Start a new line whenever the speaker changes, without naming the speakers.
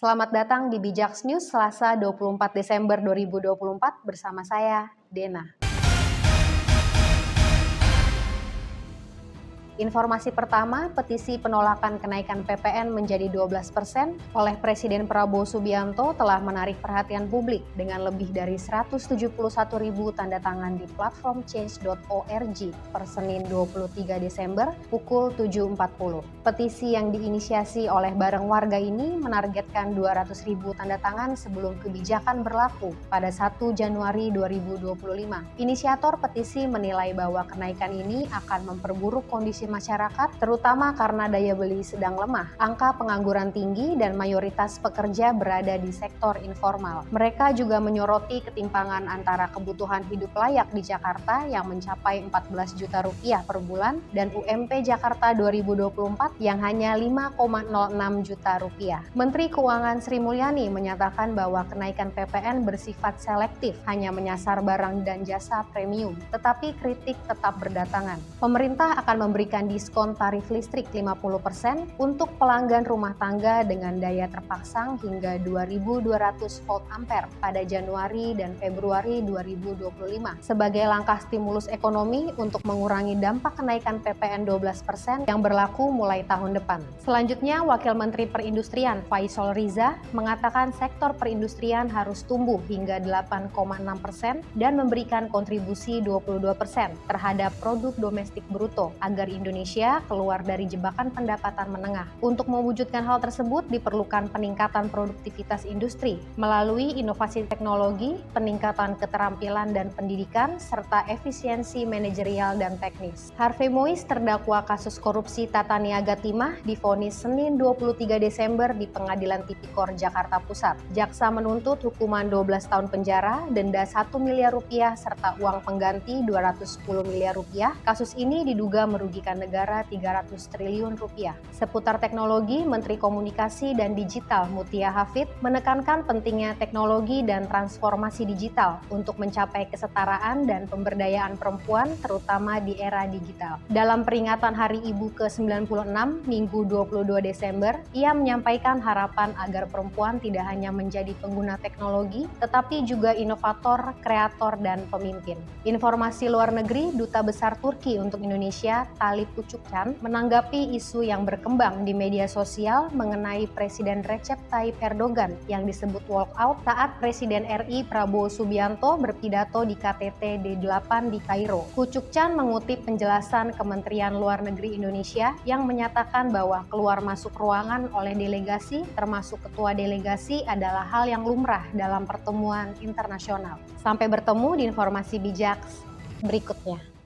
Selamat datang di Bijaks News Selasa 24 Desember 2024 bersama saya, Dena. Informasi pertama, petisi penolakan kenaikan PPN menjadi 12% oleh Presiden Prabowo Subianto telah menarik perhatian publik dengan lebih dari 171.000 tanda tangan di platform change.org per Senin 23 Desember pukul 7.40. Petisi yang diinisiasi oleh bareng warga ini menargetkan 200.000 tanda tangan sebelum kebijakan berlaku pada 1 Januari 2025. Inisiator petisi menilai bahwa kenaikan ini akan memperburuk kondisi masyarakat, terutama karena daya beli sedang lemah, angka pengangguran tinggi, dan mayoritas pekerja berada di sektor informal. Mereka juga menyoroti ketimpangan antara kebutuhan hidup layak di Jakarta yang mencapai 14 juta rupiah per bulan dan UMP Jakarta 2024 yang hanya 5,06 juta rupiah. Menteri Keuangan Sri Mulyani menyatakan bahwa kenaikan PPN bersifat selektif, hanya menyasar barang dan jasa premium, tetapi kritik tetap berdatangan. Pemerintah akan memberikan diskon tarif listrik 50% untuk pelanggan rumah tangga dengan daya terpasang hingga 2.200 volt ampere pada Januari dan Februari 2025 sebagai langkah stimulus ekonomi untuk mengurangi dampak kenaikan PPN 12% yang berlaku mulai tahun depan. Selanjutnya, Wakil Menteri Perindustrian Faisal Riza mengatakan sektor perindustrian harus tumbuh hingga 8,6% dan memberikan kontribusi 22% terhadap produk domestik bruto agar Indonesia keluar dari jebakan pendapatan menengah. Untuk mewujudkan hal tersebut diperlukan peningkatan produktivitas industri melalui inovasi teknologi, peningkatan keterampilan dan pendidikan, serta efisiensi manajerial dan teknis. Harvey Mois terdakwa kasus korupsi Tata Niaga Timah divonis Senin 23 Desember di Pengadilan Tipikor Jakarta Pusat. Jaksa menuntut hukuman 12 tahun penjara, denda 1 miliar rupiah serta uang pengganti 210 miliar rupiah. Kasus ini diduga merugikan negara 300 triliun rupiah. Seputar teknologi, Menteri Komunikasi dan Digital Mutia Hafid menekankan pentingnya teknologi dan transformasi digital untuk mencapai kesetaraan dan pemberdayaan perempuan terutama di era digital. Dalam peringatan Hari Ibu ke-96 Minggu 22 Desember, ia menyampaikan harapan agar perempuan tidak hanya menjadi pengguna teknologi tetapi juga inovator, kreator, dan pemimpin. Informasi luar negeri, Duta Besar Turki untuk Indonesia Talip Uçukcan menanggapi isu yang berkembang di media sosial mengenai Presiden Recep Tayyip Erdogan yang disebut walkout saat Presiden RI Prabowo Subianto berpidato di KTT D8 di Kairo. Uçukcan mengutip penjelasan Kementerian Luar Negeri Indonesia yang menyatakan bahwa keluar masuk ruangan oleh delegasi termasuk ketua delegasi adalah hal yang lumrah dalam pertemuan internasional. Sampai bertemu di informasi bijak berikutnya.